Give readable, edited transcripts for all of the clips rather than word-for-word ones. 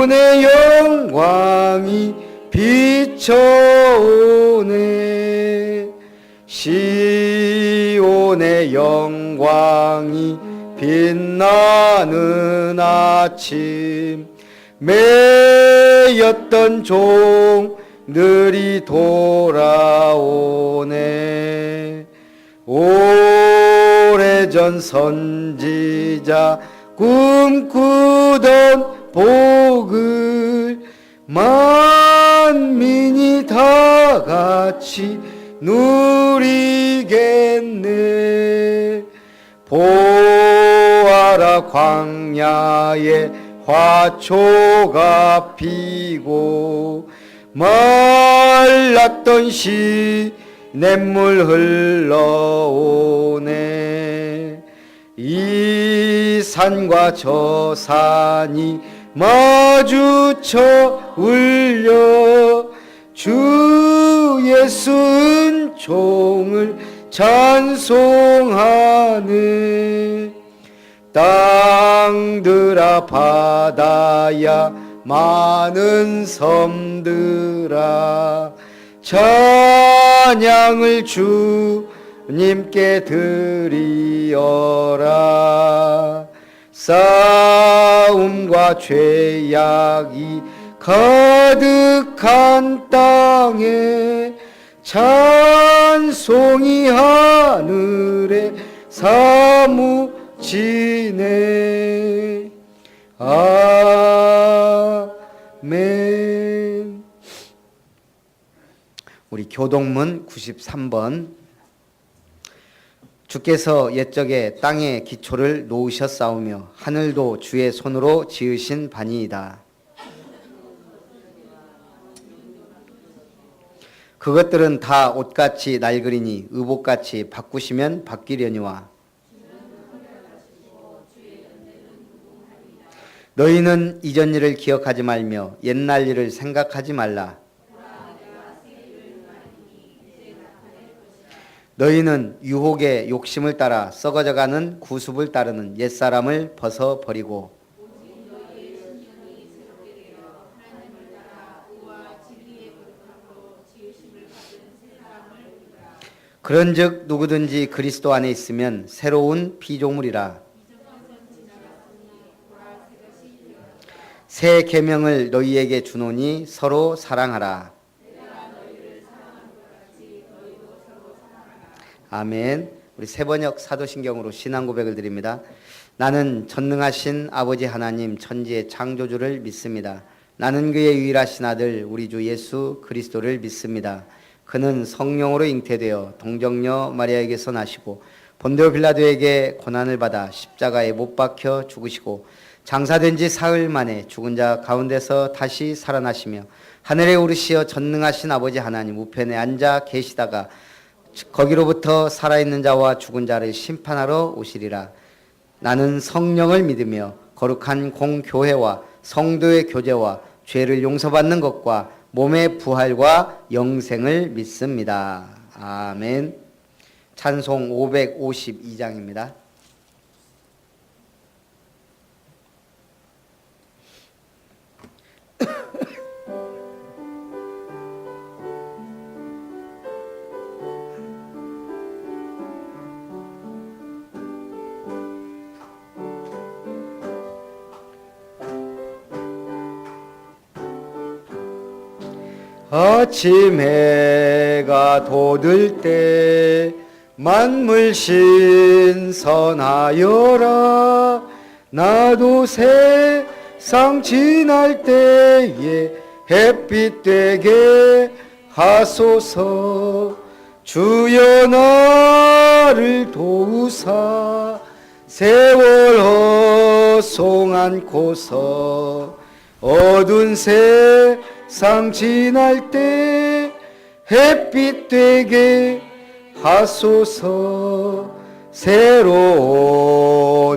내 영광이 비춰오네. 시온의 영광이 빛나는 아침, 매였던 종들이 돌아오네. 오래전 선지자 꿈꾸던 복을 만민이 다 같이 누리겠네. 보아라, 광야에 화초가 피고 말랐던 시냇물 흘러오네. 이 산과 저 산이 마주쳐 울려 주 예수 은총을 찬송하네. 땅들아 바다야 많은 섬들아 찬양을 주님께 드리어라. 싸움과 죄악이 가득한 땅에 찬송이 하늘에 사무치네. 아멘. 우리 교동문 93번. 주께서 옛적에 땅에 기초를 놓으셨사오며 하늘도 주의 손으로 지으신 바니이다. 그것들은 다 옷같이 낡으리니 의복같이 바꾸시면 바뀌려니와 너희는 이전 일을 기억하지 말며 옛날 일을 생각하지 말라. 너희는 유혹의 욕심을 따라 썩어져가는 구습을 따르는 옛사람을 벗어버리고 그런즉 누구든지 그리스도 안에 있으면 새로운 피조물이라. 새 계명을 너희에게 주노니 서로 사랑하라. 아멘. 우리 세번역 사도신경으로 신앙 고백을 드립니다. 나는 전능하신 아버지 하나님 천지의 창조주를 믿습니다. 나는 그의 유일하신 아들 우리 주 예수 그리스도를 믿습니다. 그는 성령으로 잉태되어 동정녀 마리아에게서 나시고 본디오 빌라도에게 고난을 받아 십자가에 못 박혀 죽으시고 장사된 지 사흘 만에 죽은 자 가운데서 다시 살아나시며 하늘에 오르시어 전능하신 아버지 하나님 우편에 앉아 계시다가 거기로부터 살아있는 자와 죽은 자를 심판하러 오시리라. 나는 성령을 믿으며 거룩한 공교회와 성도의 교제와 죄를 용서받는 것과 몸의 부활과 영생을 믿습니다. 아멘. 찬송 552장입니다. 아침 해가 돋을 때 만물 신선하여라. 나도 세상 지날 때에 햇빛 되게 하소서. 주여 나를 도우사 세월 허송 않고서 어두운 세상 지날 때 햇빛 되게 하소서. 새로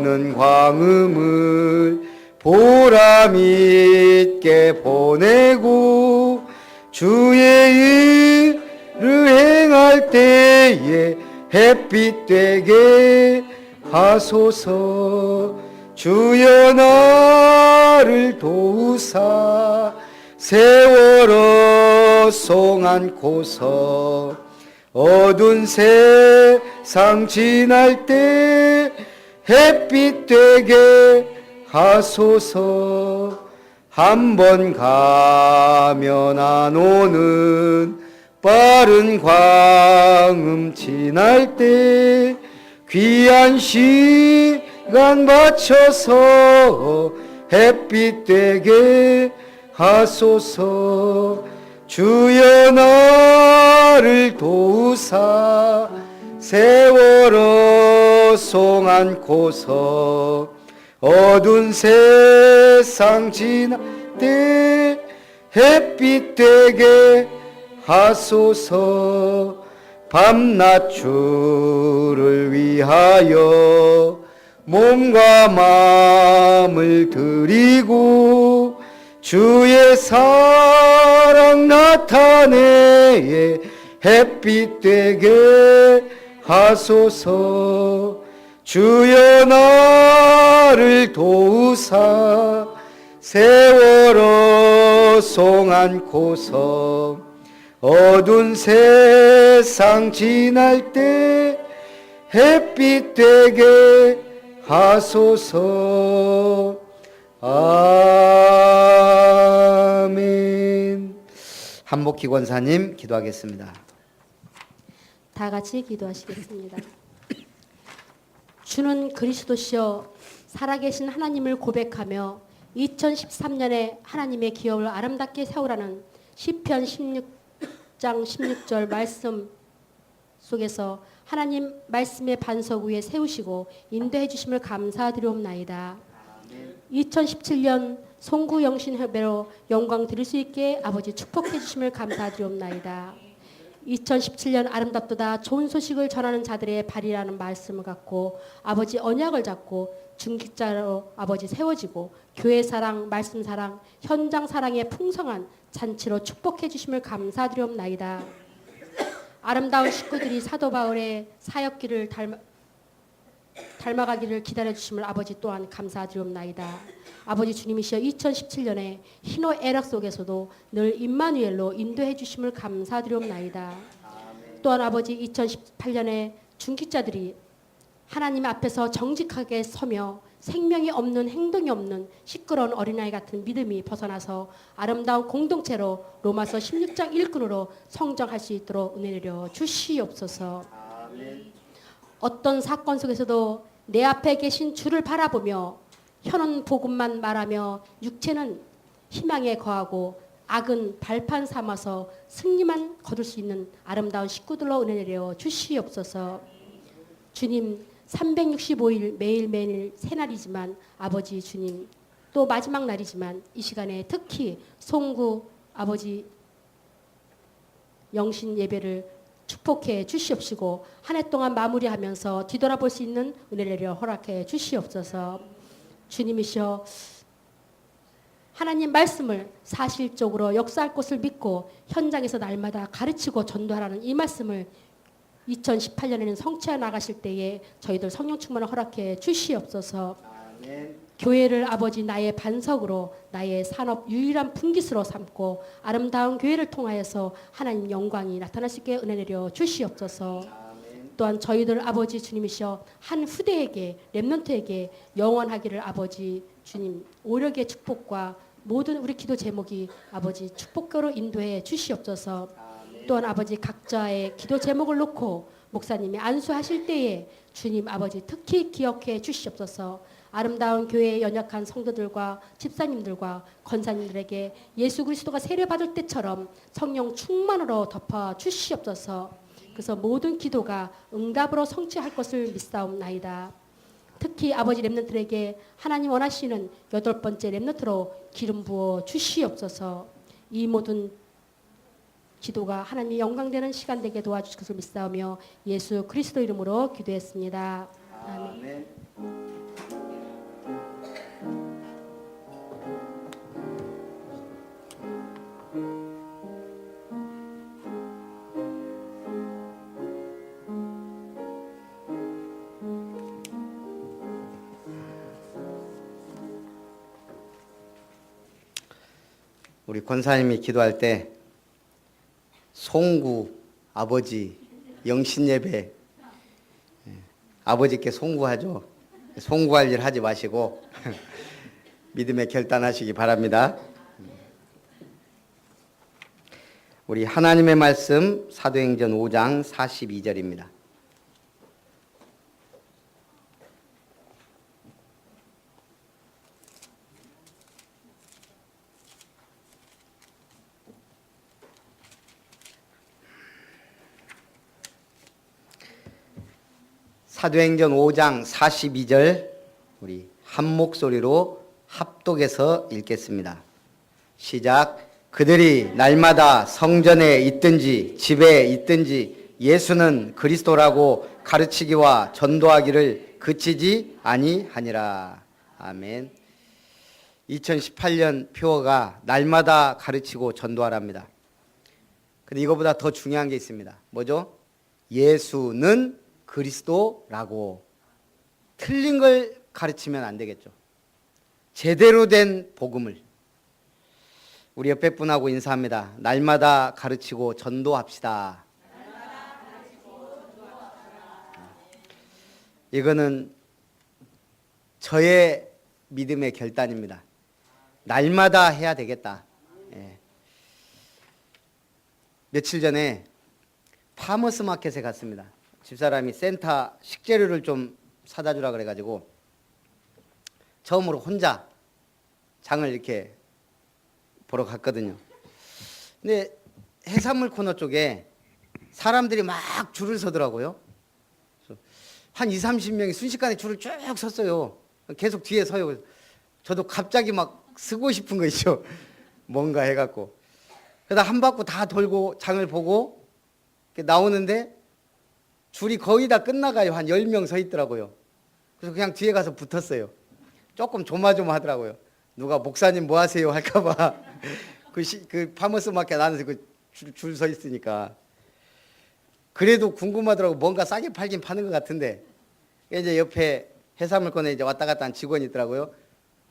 오는 광음을 보람 있게 보내고 주의 일을 행할 때에 햇빛 되게 하소서. 주여 나를 나를 도우사 세월호 송 안고서 어두운 세상 지날 때 햇빛 되게 하소서. 한 번 가면 안 오는 빠른 광음 지날 때 귀한 시간 맞춰서 햇빛 되게 하소서. 주여 나를 도우사 세월호 송 안고서 어두운 세상 지날 때 햇빛 되게 하소서. 밤낮 주를 위하여 몸과 마음을 드리고 주의 사랑 나타내 햇빛 되게 하소서. 주여 나를 도우사 세월호 송 안고서 어두운 세상 지날 때 햇빛 되게 하소서. 아멘. 한복희 권사님 기도하겠습니다. 다 같이 기도하시겠습니다. 주는 그리스도시여 살아계신 하나님을 고백하며 2013년에 하나님의 기업을 아름답게 세우라는 시편 16장 16절 말씀 속에서 하나님 말씀의 반석 위에 세우시고 인도해 주심을 감사드리옵나이다. 2017년 송구 영신협회로 영광 드릴 수 있게 아버지 축복해 주심을 감사드리옵나이다. 2017년 아름답도다 좋은 소식을 전하는 자들의 발이라는 말씀을 갖고 아버지 언약을 잡고 중직자로 아버지 세워지고 교회 사랑, 말씀 사랑, 현장 사랑의 풍성한 잔치로 축복해 주심을 감사드리옵나이다. 아름다운 식구들이 사도 바울의 사역길을 닮아가기를 기다려 주심을 아버지 또한 감사드리옵나이다. 아버지 주님이시여 2017년에 희노 애락 속에서도 늘 임마누엘로 인도해 주심을 감사드리옵나이다. 또한 아버지 2018년에 중직자들이 하나님 앞에서 정직하게 서며 생명이 없는 행동이 없는 시끄러운 어린아이 같은 믿음이 벗어나서 아름다운 공동체로 로마서 16장 1근으로 성장할 수 있도록 은혜 내려 주시옵소서. 어떤 사건 속에서도 내 앞에 계신 주를 바라보며 혀는 복음만 말하며 육체는 희망에 거하고 악은 발판 삼아서 승리만 거둘 수 있는 아름다운 식구들로 은혜 내려 주시옵소서. 주님 365일 매일매일 새날이지만 아버지 주님 또 마지막 날이지만 이 시간에 특히 송구 아버지 영신 예배를 축복해 주시옵시고 한 해 동안 마무리하면서 뒤돌아볼 수 있는 은혜를 허락해 주시옵소서. 주님이시여 하나님 말씀을 사실적으로 역사할 것을 믿고 현장에서 날마다 가르치고 전도하라는 이 말씀을 2018년에는 성취해 나가실 때에 저희들 성령 충만을 허락해 주시옵소서. 아멘. 교회를 아버지 나의 반석으로 나의 산업 유일한 분깃으로 삼고 아름다운 교회를 통하여서 하나님 영광이 나타날 수 있게 은혜 내려 주시옵소서. 아멘. 또한 저희들 아버지 주님이시여 한 후대에게 렘넌트에게 영원하기를 아버지 주님 오력의 축복과 모든 우리 기도 제목이 아버지 축복으로 인도해 주시옵소서. 또한 아버지 각자의 기도 제목을 놓고 목사님이 안수하실 때에 주님 아버지 특히 기억해 주시옵소서. 아름다운 교회의 연약한 성도들과 집사님들과 권사님들에게 예수 그리스도가 세례받을 때처럼 성령 충만으로 덮어 주시옵소서. 그래서 모든 기도가 응답으로 성취할 것을 믿사옵나이다. 특히 아버지 렘넌트에게 하나님 원하시는 8번째 렘넌트로 기름 부어 주시옵소서. 이 모든 기도가 하나님의 영광되는 시간 되게 도와주실 것을 믿사오며 예수 그리스도 이름으로 기도했습니다. 아멘. 우리 권사님이 기도할 때 송구, 아버지, 영신예배, 아버지께 송구하죠. 송구할 일 하지 마시고 믿음에 결단하시기 바랍니다. 우리 하나님의 말씀 사도행전 5장 42절입니다. 사도행전 5장 42절 우리 한 목소리로 합독해서 읽겠습니다. 시작. 그들이 날마다 성전에 있든지 집에 있든지 예수는 그리스도라고 가르치기와 전도하기를 그치지 아니하니라. 아멘. 2018년 표어가 날마다 가르치고 전도하랍니다. 근데 이거보다 더 중요한 게 있습니다. 뭐죠? 예수는 그리스도라고. 틀린 걸 가르치면 안 되겠죠. 제대로 된 복음을. 우리 옆에 분하고 인사합니다. 날마다 가르치고 전도합시다. 이거는 저의 믿음의 결단입니다. 날마다 해야 되겠다. 예. 며칠 전에 파머스 마켓에 갔습니다. 집사람이 센터 식재료를 좀 사다 주라 그래가지고 처음으로 혼자 장을 이렇게 보러 갔거든요. 근데 해산물 코너 쪽에 사람들이 막 줄을 서더라고요. 한 20, 30명이 순식간에 줄을 쭉 섰어요. 계속 뒤에 서요. 저도 갑자기 막 쓰고 싶은 거 있죠. 뭔가 해갖고. 그러다 한 바퀴 다 돌고 장을 보고 나오는데 줄이 거의 다 끝나가요. 한 10명 서 있더라고요. 그래서 그냥 뒤에 가서 붙었어요. 조금 조마조마하더라고요. 누가 목사님 뭐 하세요 할까봐 그 파머스 마켓 안에서 줄 서 있으니까. 그래도 궁금하더라고. 뭔가 싸게 팔긴 파는 것 같은데. 이제 옆에 해산물권에 이제 왔다 갔다 한 직원이 있더라고요.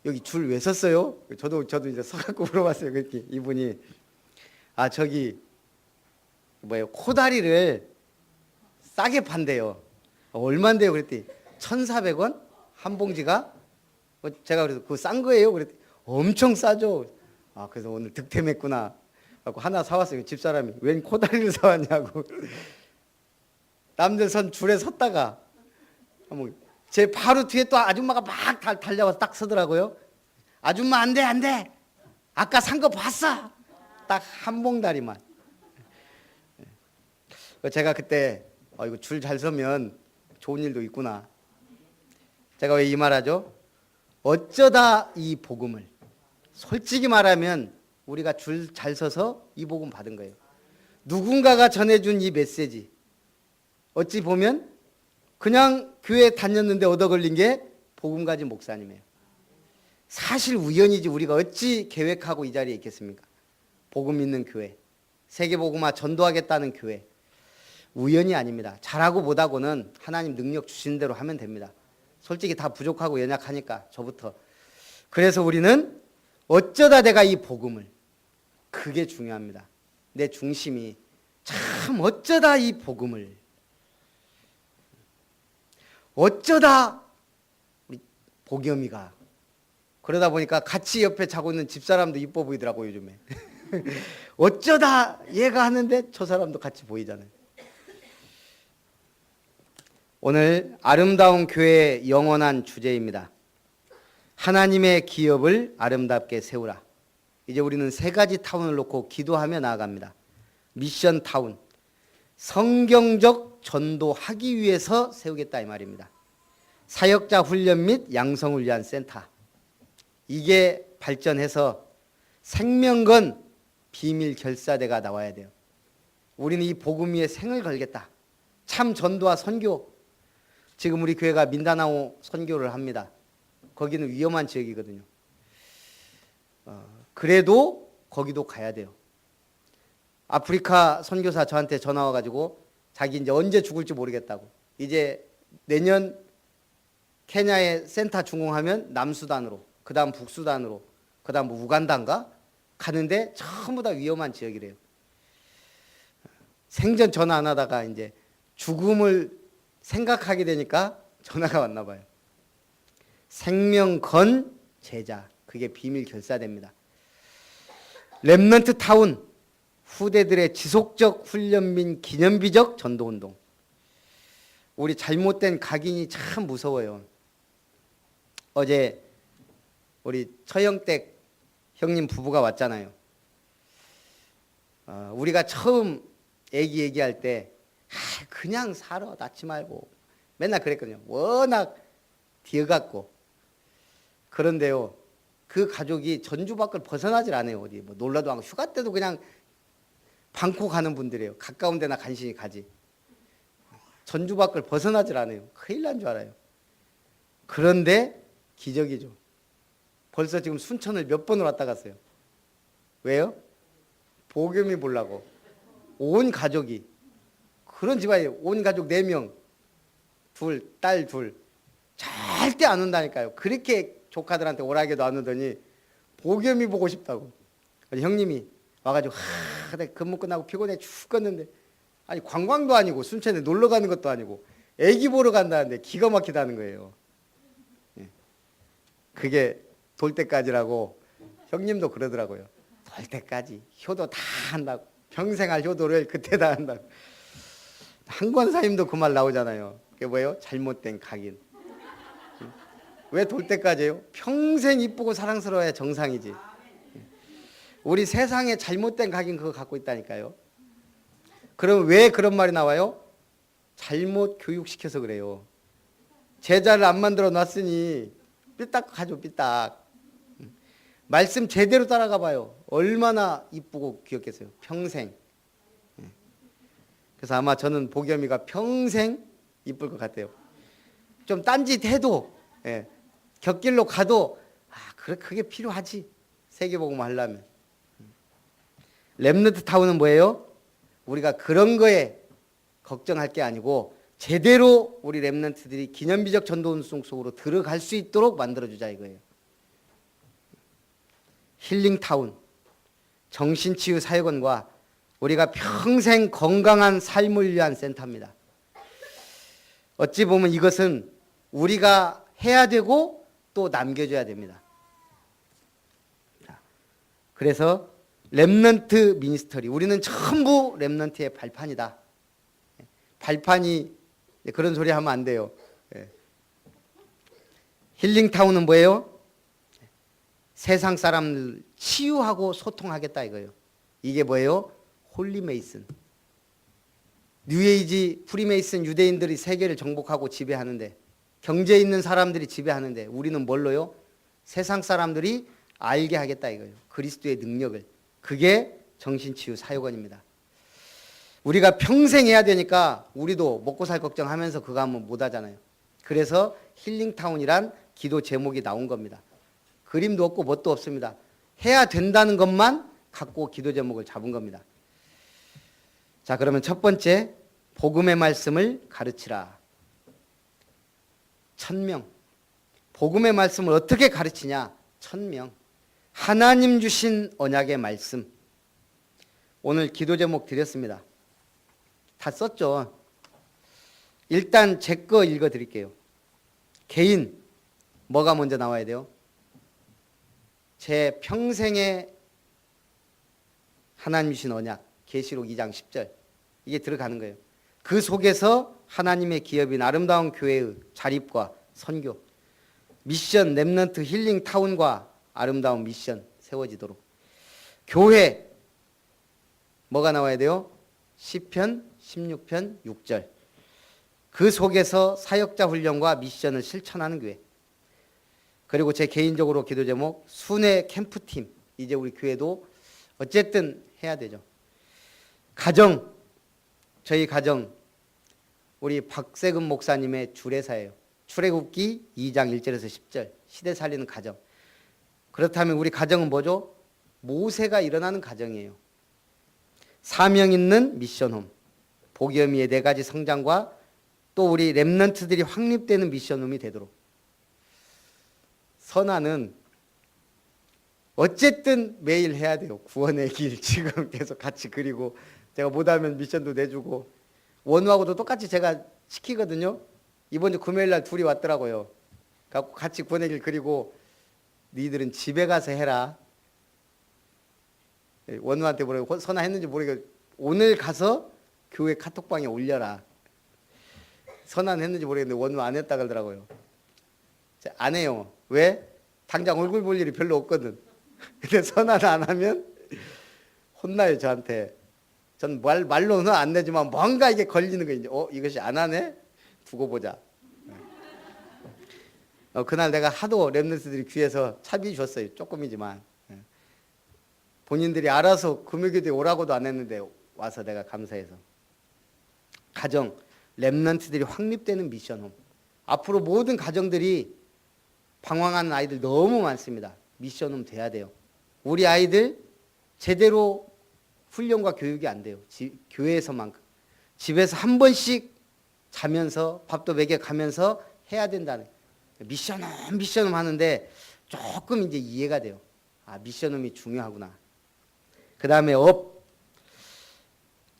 여기 줄 왜 섰어요? 저도 이제 서갖고 물어봤어요. 그렇게 이분이 저기 뭐예요? 코다리를 싸게 판대요. 얼마인데요? 그랬더니 1,400원 한 봉지가. 제가 그래서 그거 싼 거예요? 그랬더니 엄청 싸죠. 그래서 오늘 득템했구나. 그래서 하나 사왔어요. 집사람이 웬 코다리를 사왔냐고. 남들 선 줄에 섰다가 제 바로 뒤에 또 아줌마가 막 달려와서 딱 서더라고요. 아줌마 안 돼. 아까 산 거 봤어. 딱 한 봉다리만. 제가 그때 이거 줄 잘 서면 좋은 일도 있구나. 제가 왜 이 말하죠? 어쩌다 이 복음을, 솔직히 말하면 우리가 줄 잘 서서 이 복음 받은 거예요. 누군가가 전해준 이 메시지, 어찌 보면 그냥 교회 다녔는데 얻어 걸린 게 복음 가진 목사님이에요. 사실 우연이지 우리가 어찌 계획하고 이 자리에 있겠습니까? 복음 있는 교회, 세계복음화 전도하겠다는 교회. 우연이 아닙니다. 잘하고 못하고는 하나님 능력 주신 대로 하면 됩니다. 솔직히 다 부족하고 연약하니까 저부터. 그래서 우리는 어쩌다 내가 이 복음을, 그게 중요합니다. 내 중심이 참 어쩌다 이 복음을, 어쩌다 우리 복염이가. 그러다 보니까 같이 옆에 자고 있는 집사람도 이뻐 보이더라고요 요즘에. 어쩌다 얘가 하는데 저 사람도 같이 보이잖아요. 오늘 아름다운 교회의 영원한 주제입니다. 하나님의 기업을 아름답게 세우라. 이제 우리는 세 가지 타운을 놓고 기도하며 나아갑니다. 미션 타운, 성경적 전도하기 위해서 세우겠다 이 말입니다. 사역자 훈련 및 양성을 위한 센터. 이게 발전해서 생명건 비밀 결사대가 나와야 돼요. 우리는 이 복음 위에 생을 걸겠다. 참 전도와 선교. 지금 우리 교회가 민다나오 선교를 합니다. 거기는 위험한 지역이거든요. 그래도 거기도 가야 돼요. 아프리카 선교사 저한테 전화 와가지고 자기 이제 언제 죽을지 모르겠다고. 이제 내년 케냐에 센터 준공하면 남수단으로, 그 다음 북수단으로, 그 다음 우간다인가? 가는데 전부 다 위험한 지역이래요. 생전 전화 안 하다가 이제 죽음을 생각하게 되니까 전화가 왔나 봐요. 생명 건 제자, 그게 비밀 결사됩니다. 렘넌트 타운, 후대들의 지속적 훈련 및 기념비적 전도운동. 우리 잘못된 각인이 참 무서워요. 어제 우리 처형댁 형님 부부가 왔잖아요. 우리가 처음 애기 얘기할 때 그냥 살아, 낳지 말고 맨날 그랬거든요. 워낙 뒤어갖고. 그런데요, 그 가족이 전주 밖을 벗어나질 않아요. 어디 뭐 놀러도 안 가고 휴가 때도 그냥 방콕 가는 분들이에요. 가까운 데나 간신히 가지. 전주 밖을 벗어나질 않아요. 큰일 난 줄 알아요. 그런데 기적이죠. 벌써 지금 순천을 몇 번을 왔다 갔어요. 왜요? 복음이 보려고. 온 가족이. 그런 집안이에요. 온 가족 4명. 딸 둘. 절대 안 온다니까요. 그렇게 조카들한테 오라게도 안 오더니 복음이 보고 싶다고. 형님이 와가지고 내가 근무 끝나고 피곤해 죽겠는데, 아니 관광도 아니고 순천에 놀러 가는 것도 아니고 애기 보러 간다는데 기가 막히다는 거예요. 그게 돌 때까지라고. 형님도 그러더라고요. 돌 때까지 효도 다 한다고. 평생 할 효도를 그때 다 한다고. 한권사님도 그 말 나오잖아요. 그게 뭐예요? 잘못된 각인. 왜 돌 때까지예요? 평생 이쁘고 사랑스러워야 정상이지. 우리 세상에 잘못된 각인 그거 갖고 있다니까요. 그럼 왜 그런 말이 나와요? 잘못 교육시켜서 그래요. 제자를 안 만들어 놨으니 삐딱 가죠, 삐딱. 말씀 제대로 따라가 봐요. 얼마나 이쁘고 귀엽겠어요. 평생. 그래서 아마 저는 복염이가 평생 이쁠 것 같아요. 좀 딴짓해도, 곁길로 가도 그게 필요하지. 세계복음 하려면. 렘넌트 타운은 뭐예요? 우리가 그런 거에 걱정할 게 아니고 제대로 우리 렘넌트들이 기념비적 전도운동 속으로 들어갈 수 있도록 만들어주자 이거예요. 힐링타운, 정신치유 사역원과 우리가 평생 건강한 삶을 위한 센터입니다. 어찌 보면 이것은 우리가 해야 되고 또 남겨줘야 됩니다. 그래서 렘넌트 미니스터리, 우리는 전부 렘넌트의 발판이다. 발판이 그런 소리 하면 안 돼요. 힐링타운은 뭐예요? 세상 사람을 치유하고 소통하겠다 이거예요. 이게 뭐예요? 홀리메이슨. 뉴에이지 프리메이슨 유대인들이 세계를 정복하고 지배하는데, 경제 있는 사람들이 지배하는데 우리는 뭘로요? 세상 사람들이 알게 하겠다 이거예요. 그리스도의 능력을. 그게 정신치유 사역원입니다. 우리가 평생 해야 되니까 우리도 먹고 살 걱정하면서 그거 하면 못하잖아요. 그래서 힐링타운이란 기도 제목이 나온 겁니다. 그림도 없고 뭣도 없습니다. 해야 된다는 것만 갖고 기도 제목을 잡은 겁니다. 자, 그러면 첫 번째, 복음의 말씀을 가르치라. 1000명. 복음의 말씀을 어떻게 가르치냐? 1000명. 하나님 주신 언약의 말씀. 오늘 기도 제목 드렸습니다. 다 썼죠. 일단 제 거 읽어드릴게요. 개인, 뭐가 먼저 나와야 돼요? 제 평생의 하나님 주신 언약, 계시록 2장 10절. 이게 들어가는 거예요. 그 속에서 하나님의 기업인 아름다운 교회의 자립과 선교, 미션 렘넌트 힐링 타운과 아름다운 미션 세워지도록. 교회, 뭐가 나와야 돼요? 시편 16편 6절. 그 속에서 사역자 훈련과 미션을 실천하는 교회. 그리고 제 개인적으로 기도 제목, 순회 캠프팀. 이제 우리 교회도 어쨌든 해야 되죠. 가정, 저희 가정, 우리 박세금 목사님의 주례사예요. 출애굽기 2장 1절에서 10절. 시대 살리는 가정. 그렇다면 우리 가정은 뭐죠? 모세가 일어나는 가정이에요. 사명 있는 미션홈. 복염이의 4가지 성장과 또 우리 렘넌트들이 확립되는 미션홈이 되도록. 선아는 어쨌든 매일 해야 돼요. 구원의 길 지금 계속 같이 그리고 제가 못하면 미션도 내주고 원우하고도 똑같이 제가 시키거든요. 이번 주 금요일 날 둘이 왔더라고요. 갖고 같이 구원의 길 그리고 니들은 집에 가서 해라. 원우한테 뭐라고 선언했는지 모르겠고 오늘 가서 교회 카톡방에 올려라. 선언했는지 모르겠는데 원우 안 했다 그러더라고요. 안 해요. 왜? 당장 얼굴 볼 일이 별로 없거든. 근데 선언 안 하면 혼나요 저한테. 전 말로는 안 내지만 뭔가 이게 걸리는 거예요. 이것이 안 하네? 두고 보자. 그날 내가 하도 랩런트들이 귀에서 차비 줬어요. 조금이지만. 본인들이 알아서 금요기도에 오라고도 안 했는데 와서 내가 감사해서. 가정, 랩런트들이 확립되는 미션홈. 앞으로 모든 가정들이 방황하는 아이들 너무 많습니다. 미션홈 돼야 돼요. 우리 아이들 제대로 훈련과 교육이 안 돼요. 교회에서만큼. 집에서 한 번씩 자면서 밥도 먹여가면서 해야 된다는 미션홈 하는데 조금 이제 이해가 돼요. 미션홈이 중요하구나. 그 다음에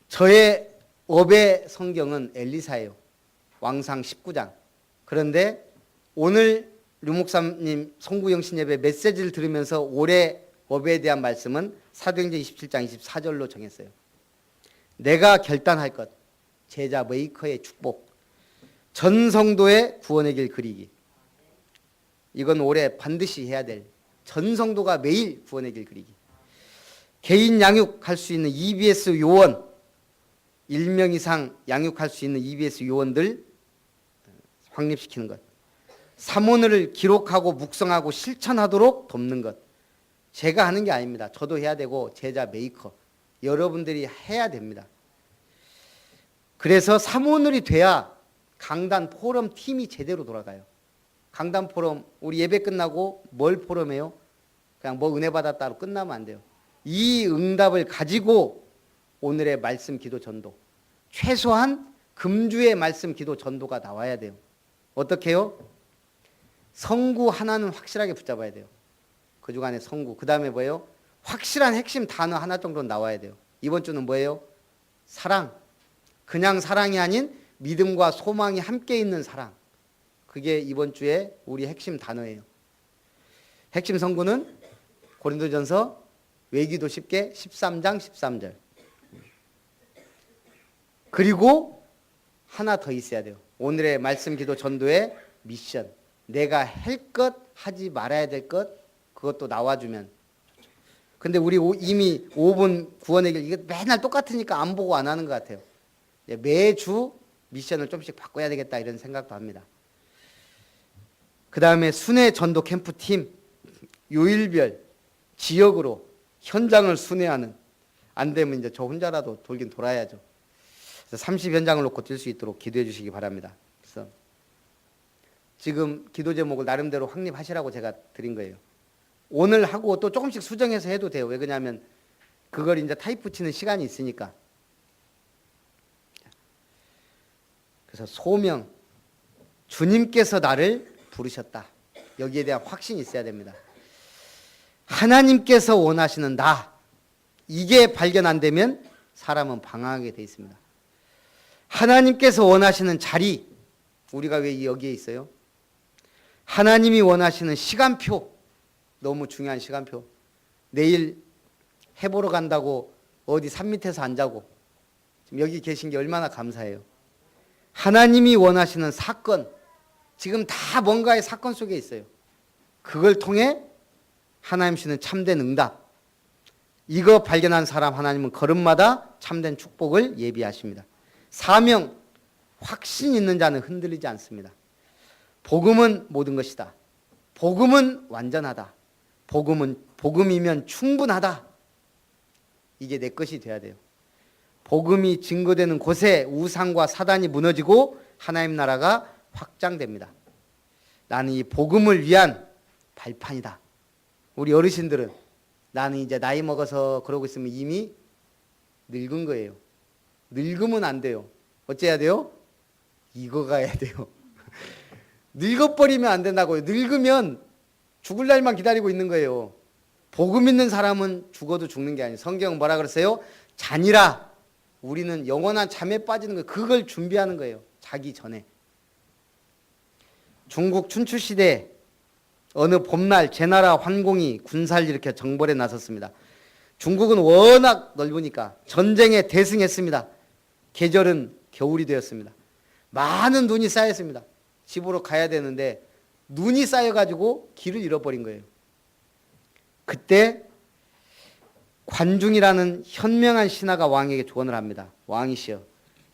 저의 업의 성경은 엘리사예요. 왕상 19장. 그런데 오늘 류목사님 송구영신 예배 메시지를 들으면서 올해 업에 대한 말씀은 사도행전 27장 24절로 정했어요. 내가 결단할 것, 제자 메이커의 축복, 전 성도의 구원의 길 그리기. 이건 올해 반드시 해야 될 전 성도가 매일 구원의 길 그리기. 개인 양육할 수 있는 EBS 요원 1명 이상 양육할 수 있는 EBS 요원들 확립시키는 것. 사모늘을 기록하고 묵상하고 실천하도록 돕는 것. 제가 하는 게 아닙니다. 저도 해야 되고 제자 메이커 여러분들이 해야 됩니다. 그래서 사모늘이 돼야 강단 포럼 팀이 제대로 돌아가요. 강단 포럼 우리 예배 끝나고 뭘 포럼해요? 그냥 뭐 은혜 받았다로 끝나면 안 돼요. 이 응답을 가지고 오늘의 말씀 기도 전도 최소한 금주의 말씀 기도 전도가 나와야 돼요. 어떻게 해요? 성구 하나는 확실하게 붙잡아야 돼요. 그 주간에 성구. 그 다음에 뭐예요? 확실한 핵심 단어 하나 정도는 나와야 돼요. 이번 주는 뭐예요? 사랑. 그냥 사랑이 아닌 믿음과 소망이 함께 있는 사랑. 그게 이번 주에 우리 핵심 단어예요. 핵심 성구는 고린도전서 외기도 쉽게 13장 13절. 그리고 하나 더 있어야 돼요. 오늘의 말씀 기도 전도의 미션. 내가 할 것, 하지 말아야 될 것, 그것도 나와주면. 근데 우리 이미 5분 구원의 길, 이게 맨날 똑같으니까 안 보고 안 하는 것 같아요. 매주 미션을 좀씩 바꿔야 되겠다 이런 생각도 합니다. 그 다음에 순회 전도 캠프팀, 요일별, 지역으로 현장을 순회하는, 안 되면 이제 저 혼자라도 돌긴 돌아야죠. 그래서 30현장을 놓고 뛸 수 있도록 기도해 주시기 바랍니다. 그래서 지금 기도 제목을 나름대로 확립하시라고 제가 드린 거예요. 오늘 하고 또 조금씩 수정해서 해도 돼요. 왜 그러냐면 그걸 이제 타입 붙이는 시간이 있으니까. 그래서 소명, 주님께서 나를 부르셨다. 여기에 대한 확신이 있어야 됩니다. 하나님께서 원하시는 나, 이게 발견 안 되면 사람은 방황하게 돼 있습니다. 하나님께서 원하시는 자리, 우리가 왜 여기에 있어요? 하나님이 원하시는 시간표, 너무 중요한 시간표. 내일 해보러 간다고 어디 산 밑에서 안 자고 지금 여기 계신 게 얼마나 감사해요. 하나님이 원하시는 사건, 지금 다 뭔가의 사건 속에 있어요. 그걸 통해 하나님 주시는 참된 응답, 이거 발견한 사람 하나님은 걸음마다 참된 축복을 예비하십니다. 사명, 확신 있는 자는 흔들리지 않습니다. 복음은 모든 것이다. 복음은 완전하다. 복음이면 충분하다. 이게 내 것이 돼야 돼요. 복음이 증거되는 곳에 우상과 사단이 무너지고 하나님 나라가 확장됩니다. 나는 이 복음을 위한 발판이다. 우리 어르신들은 나는 이제 나이 먹어서 그러고 있으면 이미 늙은 거예요. 늙으면 안 돼요. 어째야 돼요? 익어가야 돼요. 늙어버리면 안 된다고요. 늙으면 죽을 날만 기다리고 있는 거예요. 복음 있는 사람은 죽어도 죽는 게 아니에요. 성경은 뭐라 그랬어요? 잔이라. 우리는 영원한 잠에 빠지는 거예요. 그걸 준비하는 거예요. 자기 전에. 중국 춘추시대 어느 봄날 제나라 환공이 군사를 일으켜 정벌에 나섰습니다. 중국은 워낙 넓으니까 전쟁에 대승했습니다. 계절은 겨울이 되었습니다. 많은 눈이 쌓였습니다. 집으로 가야 되는데 눈이 쌓여가지고 길을 잃어버린 거예요. 그때 관중이라는 현명한 신하가 왕에게 조언을 합니다. 왕이시여,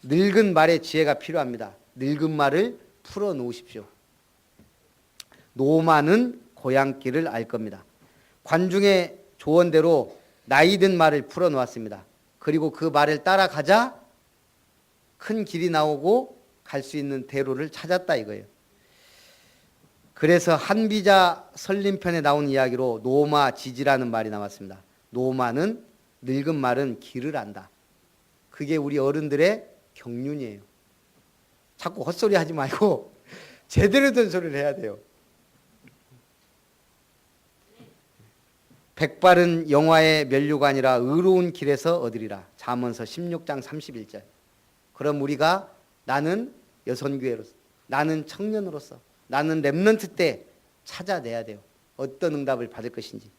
늙은 말의 지혜가 필요합니다. 늙은 말을 풀어놓으십시오. 노마는 고향길을 알 겁니다. 관중의 조언대로 나이든 말을 풀어놓았습니다. 그리고 그 말을 따라가자 큰 길이 나오고 갈 수 있는 대로를 찾았다 이거예요. 그래서 한비자 설림편에 나온 이야기로 노마 지지라는 말이 나왔습니다. 노마는 늙은 말은 길을 안다. 그게 우리 어른들의 경륜이에요. 자꾸 헛소리 하지 말고 제대로 된 소리를 해야 돼요. 백발은 영화의 면류가 아니라 의로운 길에서 얻으리라. 잠언서 16장 31절. 그럼 우리가 나는 여선교회로서, 나는 청년으로서, 나는 렘넌트 때 찾아내야 돼요. 어떤 응답을 받을 것인지.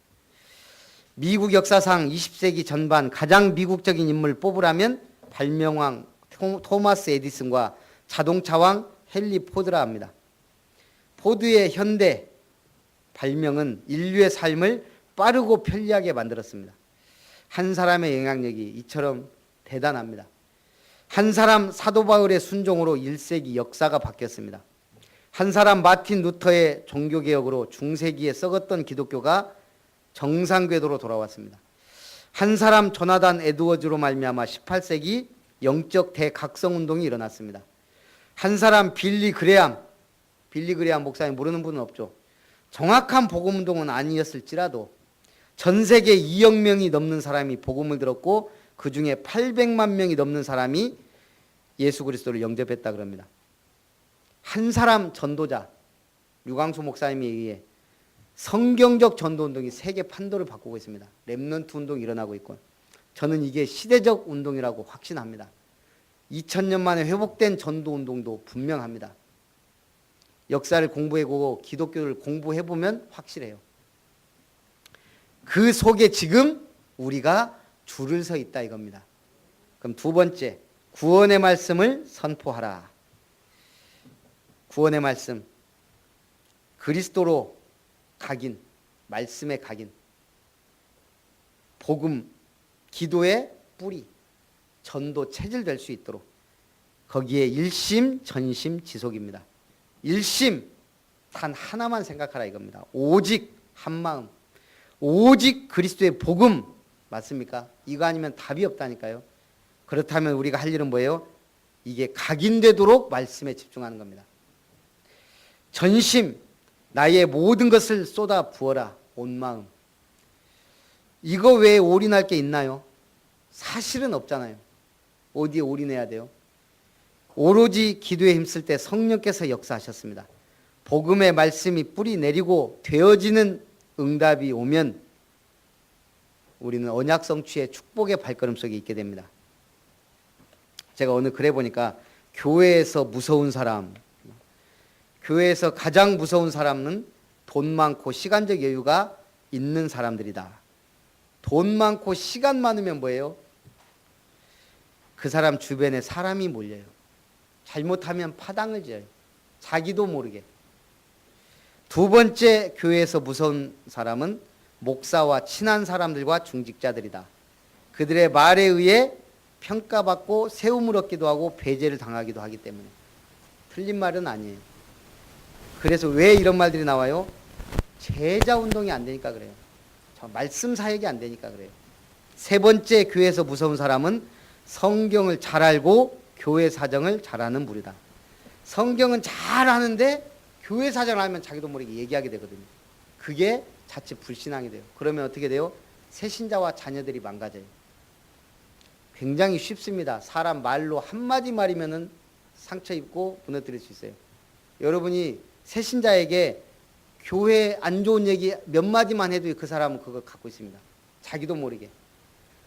미국 역사상 20세기 전반 가장 미국적인 인물 뽑으라면 발명왕 토마스 에디슨과 자동차왕 헨리 포드라 합니다. 포드의 현대 발명은 인류의 삶을 빠르고 편리하게 만들었습니다. 한 사람의 영향력이 이처럼 대단합니다. 한 사람 사도 바울의 순종으로 1세기 역사가 바뀌었습니다. 한 사람 마틴 루터의 종교개혁으로 중세기에 썩었던 기독교가 정상궤도로 돌아왔습니다. 한 사람 조나단 에드워즈로 말미암아 18세기 영적 대각성운동이 일어났습니다. 한 사람 빌리 그레암 목사님 모르는 분은 없죠. 정확한 복음운동은 아니었을지라도 전 세계 2억 명이 넘는 사람이 복음을 들었고 그 중에 800만 명이 넘는 사람이 예수 그리스도를 영접했다 그럽니다. 한 사람 전도자 류광수 목사님에 의해 성경적 전도운동이 세계 판도를 바꾸고 있습니다. 렘넌트 운동이 일어나고 있고 저는 이게 시대적 운동이라고 확신합니다. 2000년 만에 회복된 전도운동도 분명합니다. 역사를 공부해보고 기독교를 공부해보면 확실해요. 그 속에 지금 우리가 줄을 서 있다 이겁니다. 그럼 두 번째, 구원의 말씀을 선포하라. 구원의 말씀, 그리스도로 각인, 말씀의 각인, 복음, 기도의 뿌리, 전도 체질 될 수 있도록 거기에 일심, 전심, 지속입니다. 일심, 단 하나만 생각하라 이겁니다. 오직 한 마음, 오직 그리스도의 복음, 맞습니까? 이거 아니면 답이 없다니까요. 그렇다면 우리가 할 일은 뭐예요? 이게 각인되도록 말씀에 집중하는 겁니다. 전심, 나의 모든 것을 쏟아 부어라. 온 마음. 이거 외에 올인할 게 있나요? 사실은 없잖아요. 어디에 올인해야 돼요? 오로지 기도에 힘쓸 때 성령께서 역사하셨습니다. 복음의 말씀이 뿌리 내리고 되어지는 응답이 오면 우리는 언약 성취의 축복의 발걸음 속에 있게 됩니다. 제가 어느 글에 보니까 교회에서 무서운 사람, 교회에서 가장 무서운 사람은 돈 많고 시간적 여유가 있는 사람들이다. 돈 많고 시간 많으면 뭐예요? 그 사람 주변에 사람이 몰려요. 잘못하면 파당을 지어요. 자기도 모르게. 두 번째 교회에서 무서운 사람은 목사와 친한 사람들과 중직자들이다. 그들의 말에 의해 평가받고 세움을 얻기도 하고 배제를 당하기도 하기 때문에. 틀린 말은 아니에요. 그래서 왜 이런 말들이 나와요? 제자 운동이 안 되니까 그래요. 말씀 사역이 안 되니까 그래요. 세 번째 교회에서 무서운 사람은 성경을 잘 알고 교회 사정을 잘하는 무리다. 성경은 잘 아는데 교회 사정을 알면 자기도 모르게 얘기하게 되거든요. 그게 자칫 불신앙이 돼요. 그러면 어떻게 돼요? 새신자와 자녀들이 망가져요. 굉장히 쉽습니다. 사람 말로 한마디 말이면은 상처 입고 무너뜨릴 수 있어요. 여러분이 새신자에게 교회 안 좋은 얘기 몇 마디만 해도 그 사람은 그걸 갖고 있습니다. 자기도 모르게.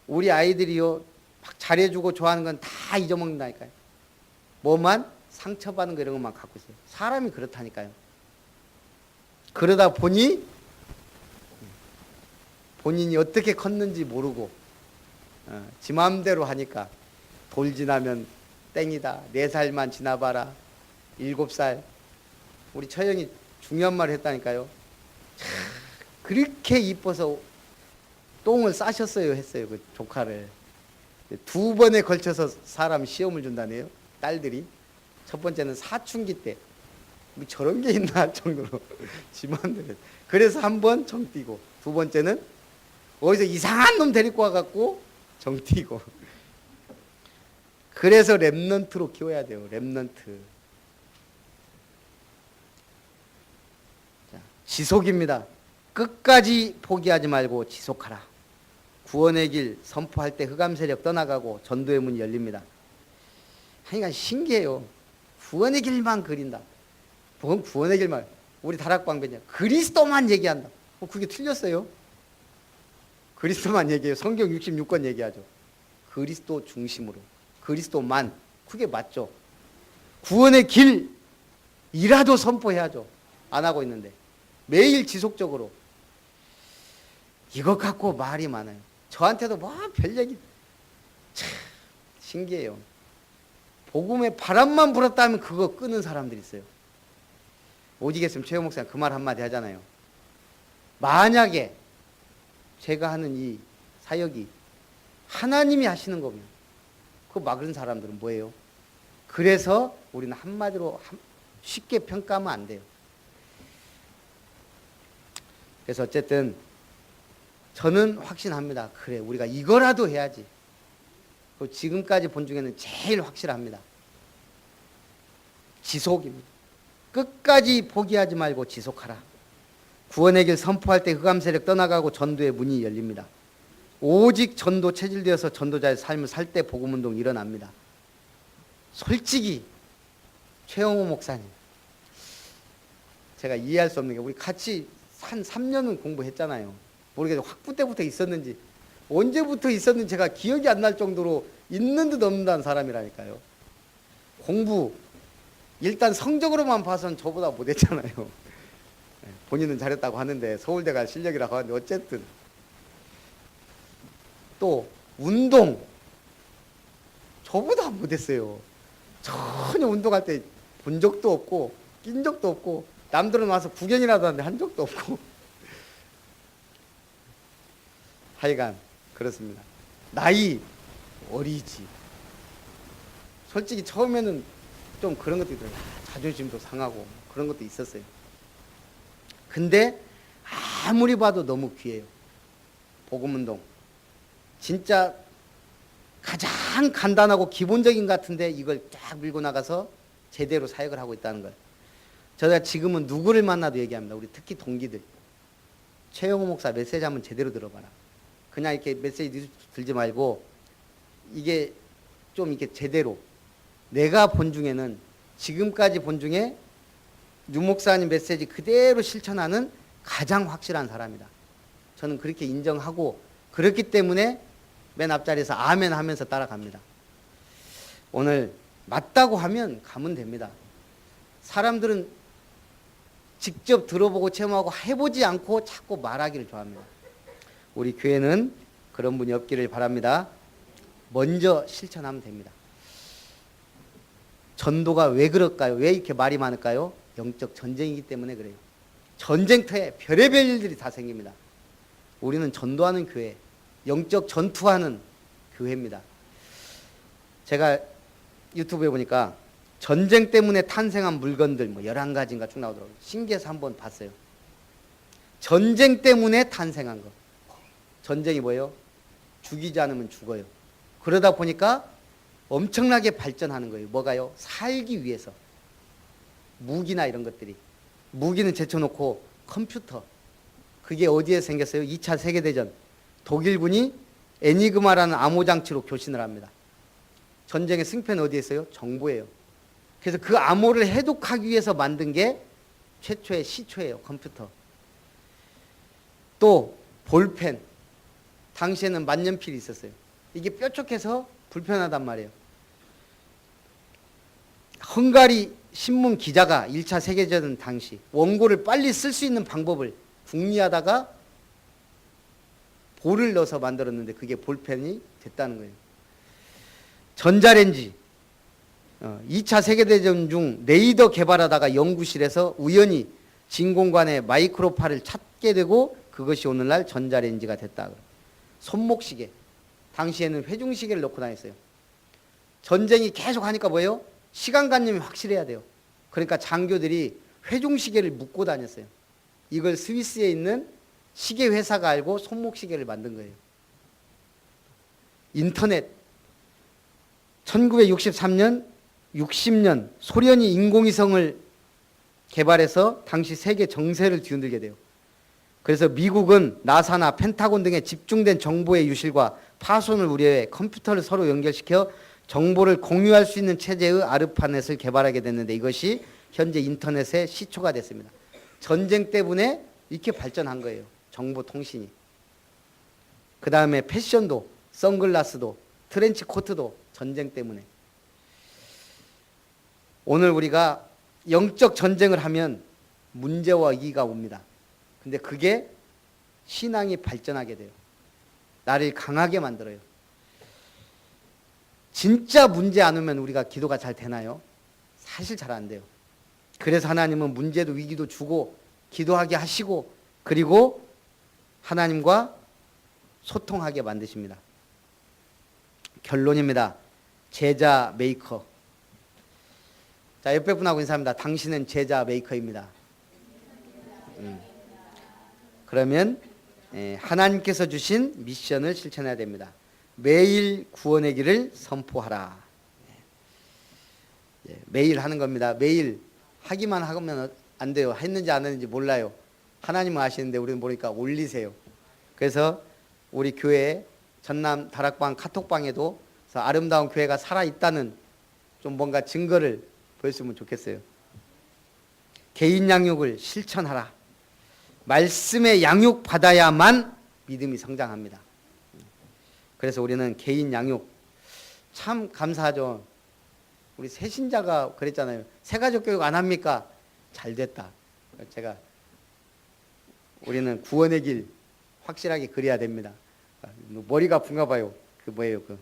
우리 아이들이요, 막 잘해주고 좋아하는 건 다 잊어먹는다니까요. 뭐만 상처받는 거 이런 것만 갖고 있어요. 사람이 그렇다니까요. 그러다 보니 본인이 어떻게 컸는지 모르고 지 마음대로 하니까 돌 지나면 땡이다. 4살만 지나봐라. 7살. 우리 처형이 중요한 말을 했다니까요. 그렇게 이뻐서 똥을 싸셨어요 했어요. 그 조카를. 2번에 걸쳐서 사람 시험을 준다네요. 딸들이. 첫 번째는 사춘기 때. 뭐 저런 게 있나 할 정도로 지 마음대로. 그래서 한 번 정 띄고, 2번째는 어디서 이상한 놈 데리고 와갖고 정 띄고. 그래서 랩넌트로 키워야 돼요. 랩넌트. 자, 지속입니다. 끝까지 포기하지 말고 지속하라. 구원의 길 선포할 때 흑암 세력 떠나가고 전도의 문이 열립니다. 하니까 신기해요. 구원의 길만 그린다. 뭔 구원의 길만. 우리 다락방배냐. 그리스도만 얘기한다. 그게 틀렸어요. 그리스도만 얘기해요. 성경 66권 얘기하죠. 그리스도 중심으로. 그리스도만. 그게 맞죠. 구원의 길이라도 선포해야죠. 안 하고 있는데. 매일 지속적으로. 이것 갖고 말이 많아요. 저한테도 뭐 별 얘기. 참 신기해요. 복음에 바람만 불었다면 그거 끄는 사람들이 있어요. 오직 했으면 최영 목사님 그 말 한마디 하잖아요. 만약에 제가 하는 이 사역이 하나님이 하시는 거면 그거 막는 사람들은 뭐예요? 그래서 우리는 한마디로 쉽게 평가하면 안 돼요. 그래서 어쨌든 저는 확신합니다. 그래, 우리가 이거라도 해야지. 지금까지 본 중에는 제일 확실합니다. 지속입니다. 끝까지 포기하지 말고 지속하라. 구원의 길 선포할 때 흑암 세력 떠나가고 전도의 문이 열립니다. 오직 전도 체질되어서 전도자의 삶을 살 때 복음운동이 일어납니다. 솔직히 최영호 목사님, 제가 이해할 수 없는 게 우리 같이 한 3년은 공부했잖아요. 모르겠어요. 학부 때부터 있었는지 언제부터 있었는지 제가 기억이 안 날 정도로 있는 듯 없는 사람이라니까요. 공부 일단 성적으로만 봐서는 저보다 못했잖아요. 본인은 잘했다고 하는데 서울대 갈 실력이라고 하는데 어쨌든 또 운동 저보다 못했어요. 전혀 운동할 때 본 적도 없고 낀 적도 없고 남들은 와서 구경이라도 하는데 한 적도 없고 하여간 그렇습니다. 나이 어리지. 솔직히 처음에는 좀 그런 것도 있더라고요. 자존심도 상하고 그런 것도 있었어요. 근데 아무리 봐도 너무 귀해요. 복음운동. 진짜 가장 간단하고 기본적인 것 같은데 이걸 쫙 밀고 나가서 제대로 사역을 하고 있다는 거예요. 저희가 지금은 누구를 만나도 얘기합니다. 우리 특히 동기들. 최영호 목사 메시지 한번 제대로 들어봐라. 그냥 이렇게 메시지 들지 말고 이게 좀 이렇게 제대로 내가 본 중에는 지금까지 본 중에 유 목사님 메시지 그대로 실천하는 가장 확실한 사람이다. 저는 그렇게 인정하고 그렇기 때문에 맨 앞자리에서 아멘 하면서 따라갑니다. 오늘 맞다고 하면 가면 됩니다. 사람들은 직접 들어보고 체험하고 해보지 않고 자꾸 말하기를 좋아합니다. 우리 교회는 그런 분이 없기를 바랍니다. 먼저 실천하면 됩니다. 전도가 왜 그럴까요? 왜 이렇게 말이 많을까요? 영적 전쟁이기 때문에 그래요. 전쟁터에 별의별 일들이 다 생깁니다. 우리는 전도하는 교회, 영적 전투하는 교회입니다. 제가 유튜브에 보니까 전쟁 때문에 탄생한 물건들 뭐 11가지인가 쭉 나오더라고요. 신기해서 한번 봤어요. 전쟁 때문에 탄생한 거. 전쟁이 뭐예요? 죽이지 않으면 죽어요. 그러다 보니까 엄청나게 발전하는 거예요. 뭐가요? 살기 위해서. 무기나 이런 것들이. 무기는 제쳐놓고 컴퓨터. 그게 어디에 생겼어요? 2차 세계대전. 독일군이 애니그마라는 암호장치로 교신을 합니다. 전쟁의 승패는 어디에 있어요? 정보예요. 그래서 그 암호를 해독하기 위해서 만든 게 최초의 시초예요. 컴퓨터. 또 볼펜. 당시에는 만년필이 있었어요. 이게 뾰족해서 불편하단 말이에요. 헝가리 신문 기자가 1차 세계대전 당시 원고를 빨리 쓸 수 있는 방법을 궁리하다가 볼을 넣어서 만들었는데 그게 볼펜이 됐다는 거예요. 전자레인지. 2차 세계대전 중 레이더 개발하다가 연구실에서 우연히 진공관의 마이크로파를 찾게 되고 그것이 오늘날 전자레인지가 됐다. 손목시계. 당시에는 회중시계를 넣고 다녔어요. 전쟁이 계속 하니까 뭐예요? 시간관념이 확실해야 돼요. 그러니까 장교들이 회중시계를 묶고 다녔어요. 이걸 스위스에 있는 시계 회사가 알고 손목시계를 만든 거예요. 인터넷. 1963년, 60년 소련이 인공위성을 개발해서 당시 세계 정세를 뒤흔들게 돼요. 그래서 미국은 나사나 펜타곤 등의 집중된 정보의 유실과 파손을 우려해 컴퓨터를 서로 연결시켜 정보를 공유할 수 있는 체제의 아르파넷을 개발하게 됐는데 이것이 현재 인터넷의 시초가 됐습니다. 전쟁 때문에 이렇게 발전한 거예요. 정보통신이. 그 다음에 패션도, 선글라스도, 트렌치 코트도 전쟁 때문에. 오늘 우리가 영적 전쟁을 하면 문제와 위기가 옵니다. 근데 그게 신앙이 발전하게 돼요. 나를 강하게 만들어요. 진짜 문제 안 오면 우리가 기도가 잘 되나요? 사실 잘 안 돼요. 그래서 하나님은 문제도 위기도 주고 기도하게 하시고 그리고 하나님과 소통하게 만드십니다. 결론입니다. 제자 메이커. 자, 옆에 분하고 인사합니다. 당신은 제자 메이커입니다. 그러면 하나님께서 주신 미션을 실천해야 됩니다. 매일 구원의 길을 선포하라. 매일 하는 겁니다. 매일 하기만 하면 안 돼요. 했는지 안 했는지 몰라요. 하나님은 아시는데 우리는 모르니까 올리세요. 그래서 우리 교회 전남 다락방 카톡방에도 아름다운 교회가 살아있다는 좀 뭔가 증거를 보였으면 좋겠어요. 개인 양육을 실천하라. 말씀의 양육 받아야만 믿음이 성장합니다. 그래서 우리는 개인 양육 참 감사하죠. 우리 새신자가 그랬잖아요. 새가족 교육 안 합니까? 잘 됐다. 제가 우리는 구원의 길 확실하게 그려야 됩니다. 머리가 아픈가 봐요. 그 뭐예요? 그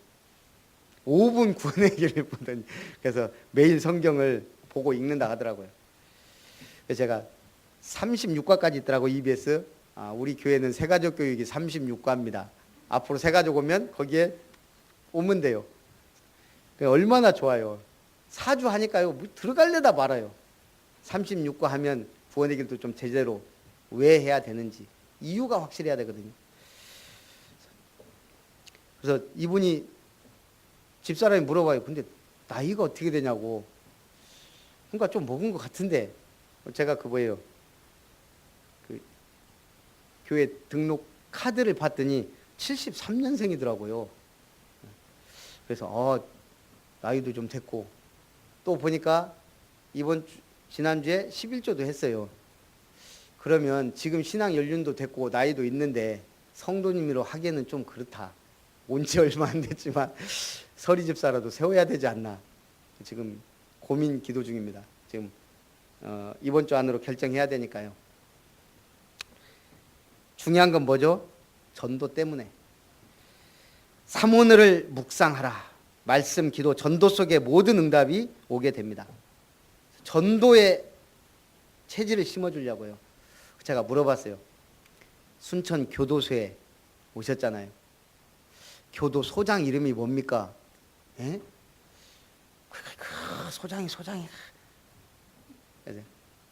5분 구원의 길을 보더니 그래서 매일 성경을 보고 읽는다 하더라고요. 그래서 제가 36과까지 있더라고 EBS. 우리 교회는 새가족 교육이 36과입니다. 앞으로 새가족 오면 거기에 오면 돼요. 얼마나 좋아요. 4주 하니까요. 들어갈래다 말아요. 36과 하면 구원의 길도 좀 제대로 왜 해야 되는지 이유가 확실해야 되거든요. 그래서 이분이 집사람이 물어봐요. 근데 나이가 어떻게 되냐고. 그러니까 좀 먹은 것 같은데 제가 그 뭐예요. 그 교회 등록 카드를 봤더니 73년생이더라고요. 그래서 나이도 좀 됐고 또 보니까 지난주에 11조도 했어요. 그러면 지금 신앙 연륜도 됐고 나이도 있는데 성도님으로 하기에는 좀 그렇다. 온 지 얼마 안 됐지만 서리 집사라도 세워야 되지 않나. 지금 고민 기도 중입니다. 지금 이번 주 안으로 결정해야 되니까요. 중요한 건 뭐죠? 전도 때문에. 삼오늘을 묵상하라. 말씀, 기도, 전도 속에 모든 응답이 오게 됩니다. 전도의 체질을 심어주려고요. 제가 물어봤어요. 순천 교도소에 오셨잖아요. 교도소장 이름이 뭡니까? 예? 소장이.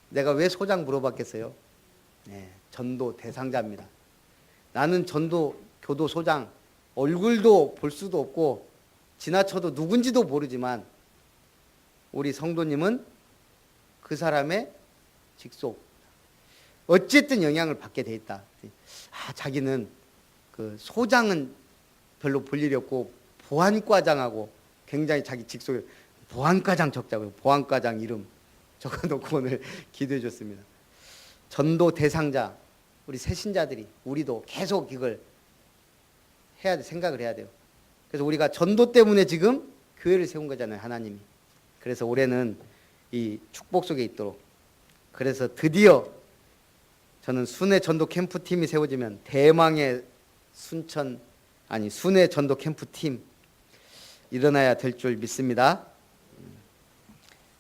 내가 왜 소장 물어봤겠어요? 네, 전도 대상자입니다. 나는 전도 교도소장 얼굴도 볼 수도 없고 지나쳐도 누군지도 모르지만 우리 성도님은 그 사람의 직속 어쨌든 영향을 받게 돼 있다. 자기는 그 소장은 별로 볼 일이 없고 보안과장하고 굉장히 자기 직속에 보안과장 적자고요. 보안과장 이름 적어놓고 오늘 기도해 줬습니다. 전도 대상자 우리 새신자들이 우리도 계속 이걸 해야 돼, 생각을 해야 돼요. 그래서 우리가 전도 때문에 지금 교회를 세운 거잖아요, 하나님이. 그래서 올해는 이 축복 속에 있도록. 그래서 드디어 저는 순회 전도 캠프팀이 세워지면 대망의 순회 전도 캠프팀 일어나야 될 줄 믿습니다.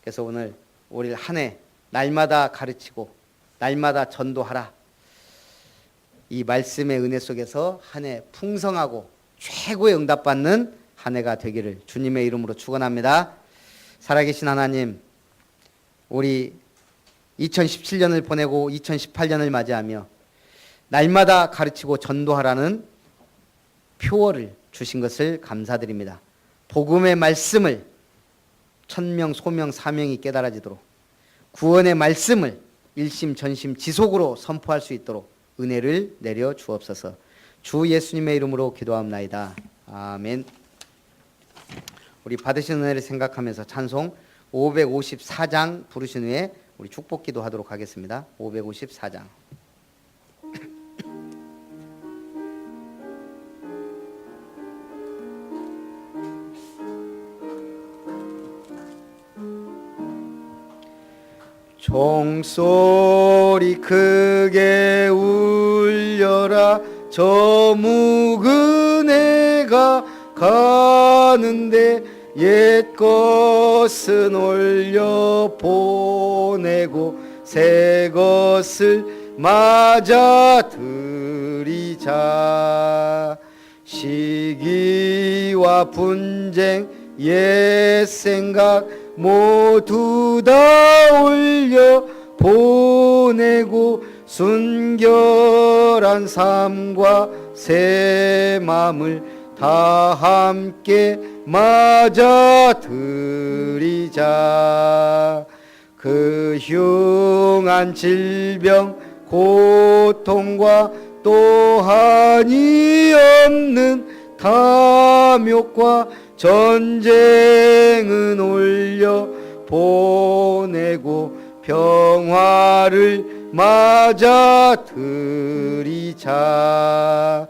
그래서 오늘 올 한 해 날마다 가르치고 날마다 전도하라. 이 말씀의 은혜 속에서 한 해 풍성하고 최고의 응답받는 한 해가 되기를 주님의 이름으로 축원합니다. 살아계신 하나님, 우리 2017년을 보내고 2018년을 맞이하며 날마다 가르치고 전도하라는 표어를 주신 것을 감사드립니다. 복음의 말씀을 천명, 소명, 사명이 깨달아지도록 구원의 말씀을 일심, 전심, 지속으로 선포할 수 있도록 은혜를 내려 주옵소서. 주 예수님의 이름으로 기도합나이다. 아멘. 우리 받으신 은혜를 생각하면서 찬송 554장 부르신 후에 우리 축복 기도하도록 하겠습니다. 554장. 종소리 크게 울려라. 저 묵은 해가 가는데 옛 것은 올려 보내고 새 것을 맞아 들이자. 시기와 분쟁 옛 생각 모두 다 올려 보내고 순결한 삶과 새 마음을 다 함께 맞아 들이자. 그 흉한 질병 고통과 또 한이 없는 탐욕과 전쟁은 올려 보내고 평화를 맞아 들이자.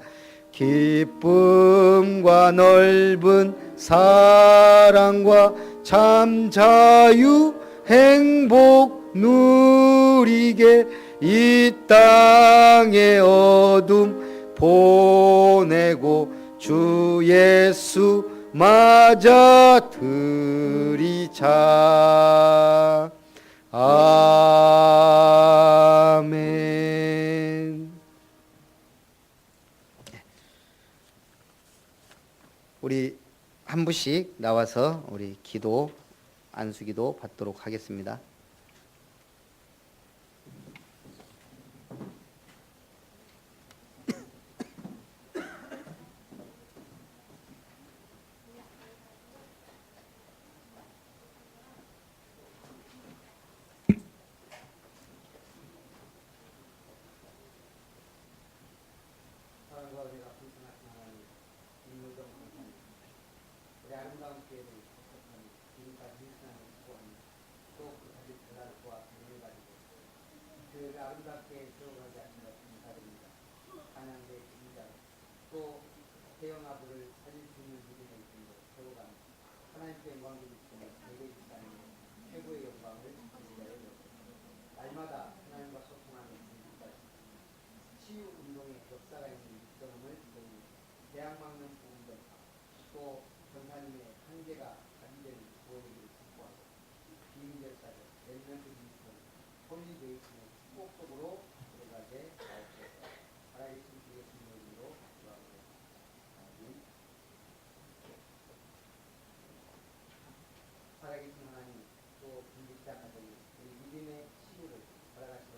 기쁨과 넓은 사랑과 참 자유 행복 누리게 이 땅의 어둠 보내고 주 예수 맞아 들이자. 아멘. 우리 한 분씩 나와서 우리 기도, 안수기도 받도록 하겠습니다. 우리 아름다운 기회를 지금까지 일상을 수고하며 또 그 가진 배달과 은혜를 가지고 교회를 아름답게 세워가게 하신 것 감사드립니다. 찬양대 주자 또 태영아부를 살릴 수 있는 믿음의 힘으로 세워가며 하나님께 영광을 주시며 내게 주시는 최고의 영광을 드리자여 날마다 하나님과 소통하는 주님까지 치유 운동의 역사가 있는 육성을 보이며 대학 막는 부분들 또 전사님의 한계가 가지되는 구원에게 축복하고 비인결사들 랩런트 미스터 홀리데이션의 축복 속으로 들어가게 하옵소서. 살아계신 주 예수님의 이름으로 기도합니다. 아멘. 살아계신 하나님 또 분직자 가정이 우리 믿음의 치유를 살아가시고